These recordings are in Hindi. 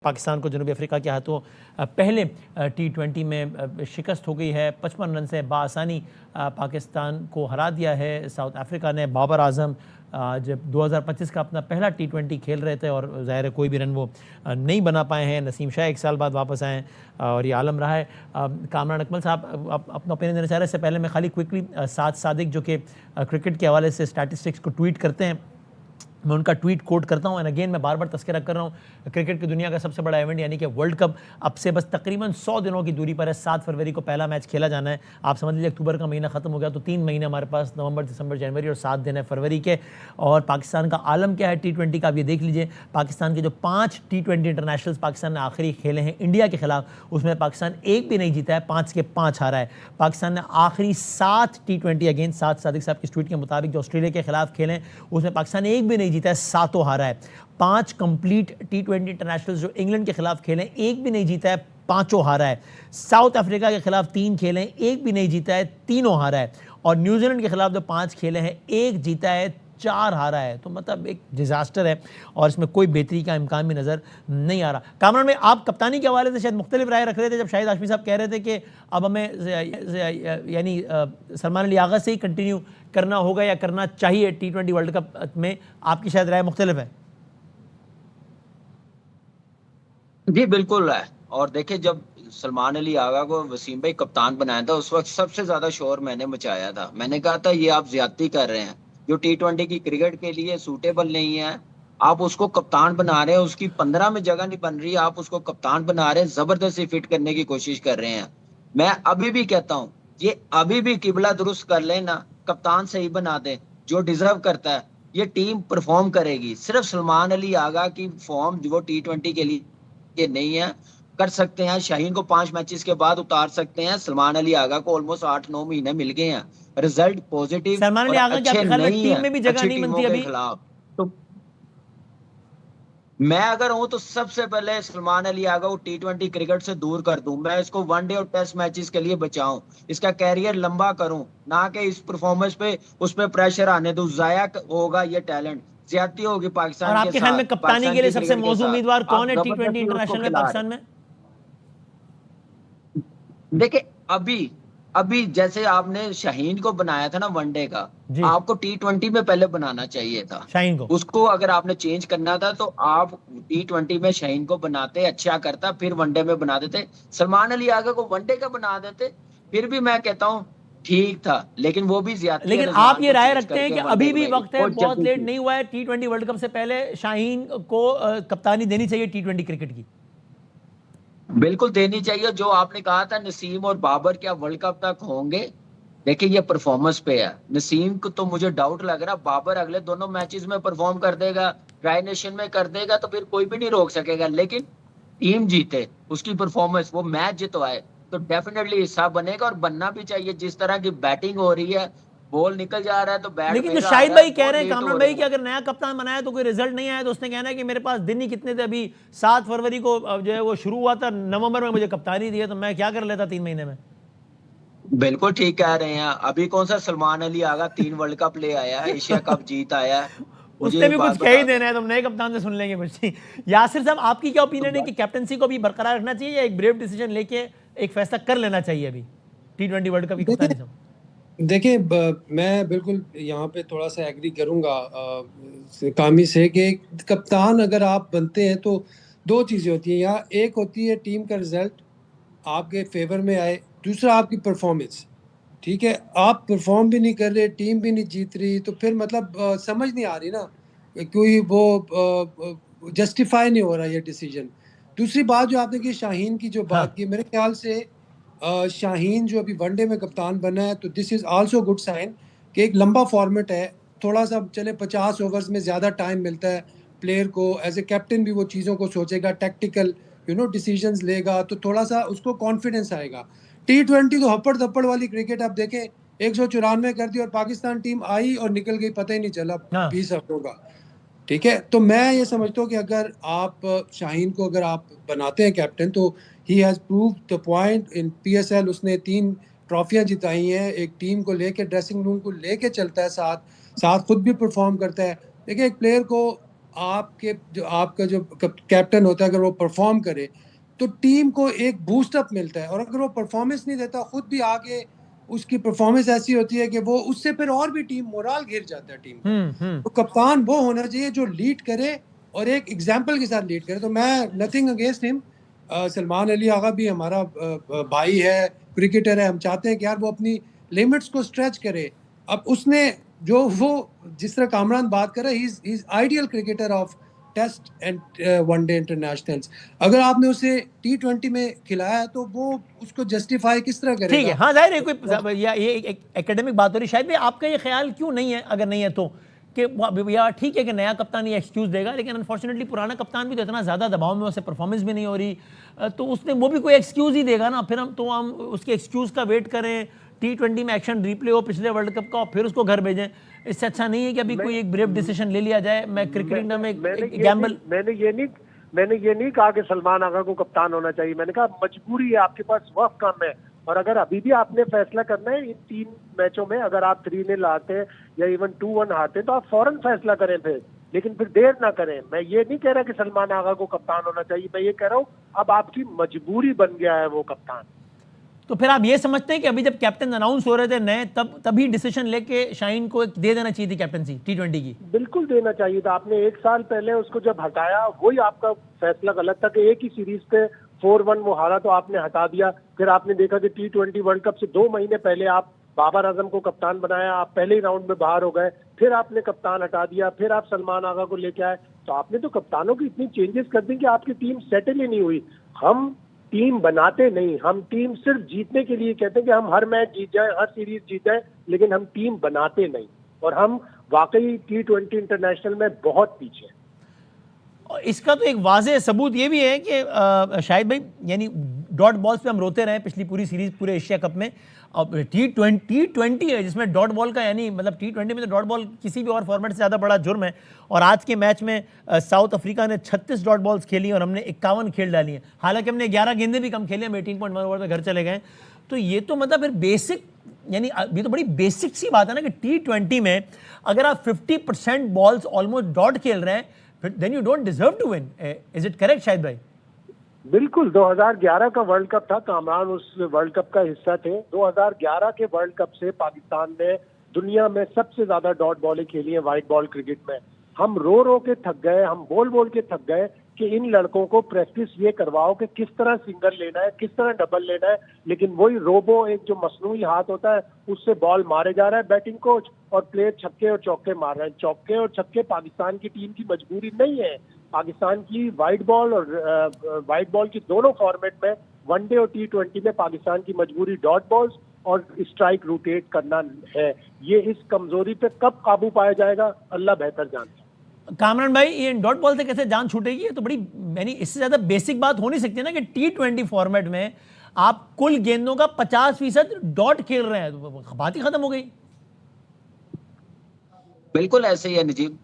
पाकिस्तान को जनूबी अफ्रीका के हाथों पहले T20 में शिकस्त हो गई है। 55 रन से बाआसानी पाकिस्तान को हरा दिया है साउथ अफ्रीका ने। बाबर आजम जब 2025 का अपना पहला T20 खेल रहे थे और ज़ाहिर है कोई भी रन वो नहीं बना पाए हैं। नसीम शाह 1 साल बाद वापस आए और ये आलम रहा है। कामरान अकमल साहब अपना ओपिनियन देना चाह रहे हैं। इससे पहले मैं खाली क्विकली साद सादिक जो कि क्रिकेट के हवाले से स्टैटिस्टिक्स को ट्वीट करते हैं, मैं उनका ट्वीट कोट करता हूं। एंड अगेन मैं बार बार तस्करा कर रहा हूं, क्रिकेट की दुनिया का सबसे बड़ा इवेंट यानी कि वर्ल्ड कप अब से बस तकरीबन 100 दिनों की दूरी पर है। 7 फरवरी को पहला मैच खेला जाना है। आप समझ लीजिए अक्टूबर का महीना खत्म हो गया तो 3 महीने हमारे पास, नवंबर, दिसंबर, जनवरी और 7 दिन है फरवरी के। और पाकिस्तान का आलम क्या है T20 का, आप ये देख लीजिए। पाकिस्तान के जो 5 T20 इंटरनेशनल्स पाकिस्तान ने आखिरी खेले हैं इंडिया के खिलाफ, उसमें पाकिस्तान एक भी नहीं जीता है, 5 के 5 हारा है। पाकिस्तान ने आखिरी 7 T20 अगेंस्ट साद सादिक साहब की ट्वीट के मुताबिक जो ऑस्ट्रेलिया के खिलाफ खेले उसमें पाकिस्तान ने एक भी नहीं जीता है, 7 हारा है। 5 कंप्लीट T20 इंटरनेशनल्स जो इंग्लैंड के खिलाफ खेले एक भी नहीं जीता है, 5 हारा है। साउथ अफ्रीका के खिलाफ 3 खेले एक भी नहीं जीता है, 3 हारा है। और न्यूजीलैंड के खिलाफ जो 5 खेले हैं 1 जीता है, 4 हारा है। तो मतलब एक डिजास्टर है और इसमें कोई बेहतरी का इम्कान भी नजर नहीं आ रहा। कामरान में आप कप्तानी के हवाले से शायद मुख्तलिफ राय रख रहे थे जब शाहिद हाशमी साहब कह रहे थे कि अब हमें यानी सलमान अली आगा से ही कंटिन्यू करना होगा या करना चाहिए T20 वर्ल्ड कप में। आपकी शायद राय मुख्तलिफ है। जी बिल्कुल है। और देखिए, जब सलमान अली आगा को वसीम भाई कप्तान बनाया था उस वक्त सबसे ज्यादा शोर मैंने मचाया था। मैंने कहा था ये आप ज्यादती कर रहे हैं, जो T20 की क्रिकेट के लिए सूटेबल नहीं है। आप उसको कप्तान बना रहे हैं, उसकी 15 में जगह नहीं बन रही, आप उसको कप्तान बना रहे हैं, जबरदस्ती फिट करने की कोशिश कर रहे हैं। मैं अभी भी कहता हूँ ये अभी भी किबला दुरुस्त कर लेना, कप्तान सही बना दे जो डिजर्व करता है, ये टीम परफॉर्म करेगी। सिर्फ सलमान अली आगा की फॉर्म जो T20 के लिए ये नहीं है। कर सकते हैं शाहीन को 5 मैचेस के बाद उतार सकते हैं, सलमान अली आगा को ऑलमोस्ट 8-9 महीने मिल गए हैं, रिजल्ट पॉजिटिव सलमान और अली आगा क्या अच्छे आपके ख्याल में नहीं टीम है में भी जगह अच्छी नहीं टीमों बनती के अभी? खिलाफ। तो मैं अगर हूं तो सबसे पहले सलमान अली आगा को T20 क्रिकेट से दूर कर दूं। मैं इसको वनडे और टेस्ट मैचेस के लिए बचाऊं, इसका कैरियर लंबा करूं, ना कि इस परफॉर्मेंस पे उस पे प्रेशर आने दूं। जाया होगा ये टैलेंट, ज्यादती होगी और पाकिस्तान के आपके ख्याल साथ, में कप्तानी के पाकिस्तान लिए की सबसे क्रिकेट के मौजूद साथ। उम्मीदवार कौन आप है T20 जबरदस्ती उसको इंटरनेशनल में खिला रहे पाकिस्तान हैं। में? देखिए, अभी अभी जैसे आपने शाहीन को बनाया था ना वनडे का, जी, आपको T20 में पहले बनाना चाहिए था। शाहीन को। उसको अगर आपने चेंज करना था तो आप T20 में शाहीन को बनाते, अच्छा करता, फिर वनडे में बना देते। सलमान अली आगा को वनडे का बना देते, फिर भी मैं कहता हूँ ठीक था। लेकिन वो भी ज्यादती है लेकिन आप रिजवान ये को राय चेंज रखते हैं करके कि वनडे अभी भी में, वक्त है, बहुत बहुत जल्दी लेट थी। नहीं हुआ है, T20 वर्ल्ड कप से पहले शाहीन को कप्तानी देनी चाहिए T20 क्रिकेट की? बिल्कुल देनी चाहिए। जो आपने कहा था नसीम और बाबर क्या वर्ल्ड कप तक होंगे, देखिए ये परफॉर्मेंस पे है। नसीम को तो मुझे डाउट लग रहा, बाबर अगले दोनों मैचेस में परफॉर्म कर देगा, ट्राई नेशन में कर देगा, तो फिर कोई भी नहीं रोक सकेगा। लेकिन टीम जीते, उसकी परफॉर्मेंस, वो मैच जितवाए, तो डेफिनेटली हिस्सा बनेगा और बनना भी चाहिए। जिस तरह की बैटिंग हो रही है, बॉल निकल जा रहा है तो बैट लेकिन जो मेरा आ शाहिद रहा है, भाई कह बहुत रहे हैं, लेट कामरान हो भाई, रहे कि हैं। अगर नया कप्तान बनाया तो कोई रिजल्ट नहीं आया तो उसने कहना है कि मेरे पास दिन ही कितने थे, अभी 7 फरवरी को जो है वो शुरू हुआ था, नवंबर में मुझे कप्तानी दी है तो मैं क्या कर लेता 3 महीने में। बिल्कुल ठीक कह रहे हैं। अभी कौन सा सलमान अली आगा 3 वर्ल्ड कप ले आया है, एशिया कप जीत आया है? मुझे उसने ये भी कुछ बात कह ही बता दें। देना है तो हम नए कप्तान से सुन लेंगे कुछ नहीं। यासिर साहब, आपकी क्या ओपिनियन है कि कैप्टनसी को भी बरकरार रखना चाहिए या एक ब्रेव डिसीजन लेके एक फैसला कर लेना चाहिए अभी T20 वर्ल्ड कप की कप्तानी से? देखिए देखिए मैं बिल्कुल यहाँ पे थोड़ा सा एग्री करूंगा कामी से कि कप्तान अगर आप बनते हैं तो दो चीज़ें होती हैं। यहाँ एक होती है टीम का रिजल्ट आपके फेवर में आए, दूसरा आपकी परफॉर्मेंस। ठीक है, आप परफॉर्म भी नहीं कर रहे, टीम भी नहीं जीत रही, तो फिर मतलब समझ नहीं आ रही ना, कोई वो जस्टिफाई नहीं हो रहा ये डिसीजन। दूसरी बात जो आपने की शाहीन की जो हाँ, बात की, मेरे ख्याल से शाहीन जो अभी वनडे में कप्तान बना है तो this is also good sign कि एक लंबा फॉर्मेट है, थोड़ा सा चले 50 ओवर्स में ज़्यादा टाइम मिलता है प्लेयर को। एज ए कैप्टन भी वो चीज़ों को सोचेगा, टैक्टिकल डिसीजंस लेगा, तो थोड़ा सा उसको कॉन्फिडेंस आएगा। T20 तो हप्पड़ थप्पड़ वाली क्रिकेट, आप देखें 194 कर दी और पाकिस्तान टीम आई और निकल गई, पता ही नहीं चला हाँ। 20 हफ्तों का। ठीक है, तो मैं ये समझता हूँ कि अगर आप शाहीन को अगर आप बनाते हैं कैप्टन, तो he has prove the point in PSL। उसने 3 ट्रॉफियां जिताई हैं, एक टीम को लेके, ड्रेसिंग रूम को लेके चलता है, साथ साथ खुद भी परफॉर्म करता है। देखिए, एक प्लेयर को आपका जो कैप्टन होता है अगर वो परफॉर्म करे तो टीम को एक बूस्ट अप मिलता है, और अगर वो परफॉर्मेंस नहीं देता खुद भी आगे उसकी परफॉर्मेंस ऐसी होती है कि वो उससे फिर और भी टीम मोराल गिर जाता है टीम का। तो कप्तान वो होना चाहिए जो लीड करे और एक एग्जाम्पल के साथ लीड करे। तो मैं nothing against him, Salman Ali Agha भी हमारा भाई है, क्रिकेटर है, हम चाहते हैं कि यार वो अपनी लिमिट्स को स्ट्रेच करे। अब उसने जो वो जिस तरह कामरान बात कर रहा है, he is ideal cricketer of test and one day internationals. अगर आपने उसे T20 में खिलाया है तो वो उसको जस्टिफाई किस तरह करेगा? ठीक है, हाँ जाहिर है कोई ये एक एकेडमिक बात हो रही है। शायद भी आपका ये ख्याल क्यों नहीं है, अगर नहीं है तो, कि भैया ठीक है कि नया कप्तान ये एक्सक्यूज देगा, लेकिन अनफॉर्चुनेटली पुराना कप्तान भी तो इतना ज़्यादा दबाव में, उससे परफॉर्मेंस भी नहीं हो रही, तो उसने वो भी कोई एक्सक्यूज़ ही देगा ना। फिर हम उसके एक्सक्यूज़ का वेट करें, T20 में एक्शन रिप्ले हो पिछले वर्ल्ड कप का और फिर उसको घर भेजें। इससे अच्छा नहीं है कि अभी कोई एक ब्रेव डिसीजन ले लिया जाए। मैं क्रिकेट में गैम्बल, मैंने ये नहीं कहा कि सलमान आगा को कप्तान होना चाहिए। मैंने कहा मजबूरी है, आपके पास वक्त कम है, और अगर अभी भी आपने फैसला करना है इन 3 मैचों में, अगर आप 3-0 हारते हैं या इवन 2-1 हारते हैं तो आप फौरन फैसला करें फिर, लेकिन फिर देर ना करें। मैं ये नहीं कह रहा कि सलमान आगा को कप्तान होना चाहिए, मैं ये कह रहा हूँ अब आपकी मजबूरी बन गया है वो कप्तान। तो फिर आप ये समझते हैं कि अभी जब कैप्टन अनाउंस हो रहे थे नए, तभी डिसीजन लेके शाहीन को दे देना चाहिए थी कैप्टनसी T20 की? बिल्कुल देना चाहिए था। आपने 1 साल पहले उसको जब हटाया, वही आपका फैसला गलत था कि एक ही सीरीज पे 4-1 वो हारा तो आपने हटा दिया। फिर आपने देखा कि T20 वर्ल्ड कप से 2 महीने पहले आप बाबर आजम को कप्तान बनाया, आप पहले ही राउंड में बाहर हो गए, फिर आपने कप्तान हटा दिया, फिर आप सलमान आगा को लेके आए। तो आपने तो कप्तानों की इतनी चेंजेस कर दी कि आपकी टीम सेटल ही नहीं हुई। हम टीम बनाते नहीं, हम टीम सिर्फ जीतने के लिए कहते हैं कि हम हर मैच जीत जाए, हर सीरीज जीत जाए, लेकिन हम टीम बनाते नहीं, और हम वाकई T20 इंटरनेशनल में बहुत पीछे हैं। और इसका तो एक वाज़ेह सबूत ये भी है कि शाहिद भाई, यानी डॉट बॉल्स पे हम रोते रहे पिछली पूरी सीरीज, पूरे एशिया कप में। अब T20 है जिसमें डॉट बॉल का, यानी मतलब T20 में तो डॉट बॉल किसी भी और फॉर्मेट से ज़्यादा बड़ा जुर्म है। और आज के मैच में साउथ अफ्रीका ने 36 डॉट बॉल्स खेली और हमने 51 खेल डाली हैं। हालांकि हमने 11 गेंदें भी कम खेली, हम 18.1 ओवर में घर चले गए। तो ये तो मतलब फिर बेसिक, यानी ये तो बड़ी बेसिक सी बात है ना कि T20 में अगर आप 50% बॉल्स ऑलमोस्ट डॉट खेल रहे हैं, then you don't deserve to win. Is it correct, Shahid भाई? बिल्कुल। 2011 का वर्ल्ड कप था, कामरान उस वर्ल्ड कप का हिस्सा थे। 2011 के वर्ल्ड कप से पाकिस्तान ने दुनिया में सबसे ज्यादा डॉट बॉलें खेली है वाइट बॉल क्रिकेट में। हम रो रो के थक गए, हम बोल के थक गए कि इन लड़कों को प्रैक्टिस ये करवाओ कि किस तरह सिंगल लेना है, किस तरह डबल लेना है, लेकिन वही रोबो, एक जो मसनूई हाथ होता है, उससे बॉल मारे जा रहा है बैटिंग कोच, और प्लेयर छक्के और चौके मार रहे हैं। चौके और छक्के पाकिस्तान की टीम की मजबूरी नहीं है। पाकिस्तान की वाइट बॉल और वाइट बॉल की दोनों फॉर्मेट में, वनडे और T20 में, पाकिस्तान की मजबूरी डॉट बॉल्स और स्ट्राइक रोटेट करना है। ये इस कमजोरी पे कब काबू पाया जाएगा, अल्लाह बेहतर जानता है। कामरान भाई, ये डॉट बॉल से कैसे जान छूटेगी? ये तो बड़ी, यानी इससे ज्यादा बेसिक बात हो नहीं सकती ना कि T20 फॉर्मेट में आप कुल गेंदों का 50% डॉट खेल रहे हैं, तो बात ही खत्म हो गई। बिल्कुल ऐसे ही है नजीब।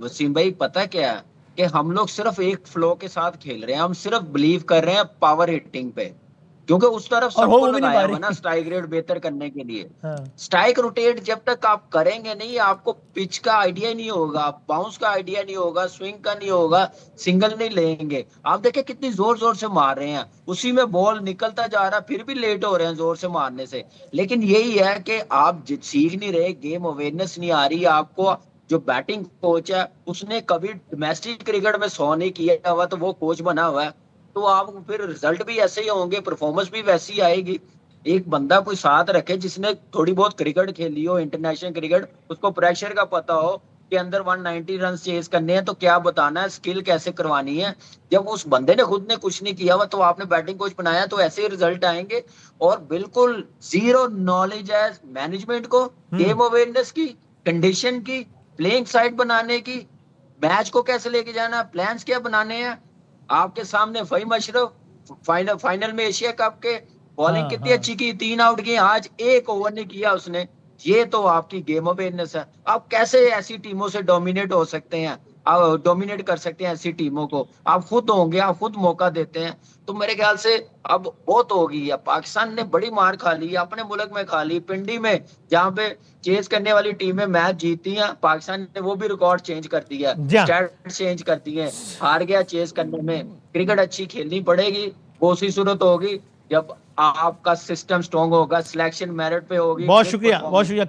वसीम भाई, पता क्या है कि हम लोग सिर्फ एक फ्लो के साथ खेल रहे हैं, हम सिर्फ बिलीव कर रहे हैं पावर हिटिंग पे, क्योंकि उस तरफ सबको लगाया हुआ ना स्ट्राइक रेट बेहतर करने के लिए। स्ट्राइक रोटेट जब तक आप करेंगे नहीं, आपको पिच का आइडिया नहीं होगा, बाउंस का आइडिया नहीं होगा, स्विंग का नहीं होगा, सिंगल नहीं लेंगे। आप देखें कितनी जोर जोर से मार रहे हैं, उसी में बॉल निकलता जा रहा है, फिर भी लेट हो रहे हैं जोर से मारने से। लेकिन यही है कि आप सीख नहीं रहे, गेम अवेयरनेस नहीं आ रही आपको। जो बैटिंग कोच है उसने कभी डोमेस्टिक क्रिकेट में 100 नहीं किया हुआ, तो वो कोच बना हुआ है, तो आप फिर रिजल्ट भी ऐसे ही होंगे, परफॉर्मेंस भी वैसी ही आएगी। एक बंदा कोई साथ रखे जिसने थोड़ी बहुत क्रिकेट खेली हो, इंटरनेशनल क्रिकेट, उसको प्रेशर का पता हो कि अंदर 190 रन चेज करने हैं तो क्या बताना है, स्किल कैसे करवानी है। जब उस बंदे ने खुद ने कुछ नहीं किया हुआ तो आपने बैटिंग कोच बनाया, तो ऐसे ही रिजल्ट आएंगे। और बिल्कुल जीरो नॉलेज है मैनेजमेंट को, गेम अवेयरनेस की, कंडीशन की, प्लेइंग साइड बनाने की, मैच को कैसे लेके जाना, प्लान्स क्या बनाने हैं। आपके सामने फहीम अशरफ फाइनल में एशिया कप के बॉलिंग कितनी अच्छी की, 3 आउट की, आज 1 ओवर नहीं किया उसने। ये तो आपकी गेम अवेयरनेस है। आप कैसे ऐसी टीमों से डोमिनेट हो सकते हैं? आप डोमिनेट कर सकते हैं ऐसी टीमों को, आप खुद होंगे, आप खुद मौका देते हैं, तो मेरे ख्याल से अब बहुत होगी। अब पाकिस्तान ने बड़ी मार खा ली, अपने मुल्क में खा ली, पिंडी में जहाँ पे चेज करने वाली टीमें मैच जीती हैं, पाकिस्तान ने वो भी रिकॉर्ड चेंज कर दिया, स्टैट चेंज कर दिए, हार गया चेज करने में। क्रिकेट अच्छी खेलनी पड़ेगी, वो उसी सूरत होगी जब आपका सिस्टम स्ट्रॉन्ग होगा, सिलेक्शन मेरिट पे होगी। बहुत शुक्रिया, बहुत शुक्रिया।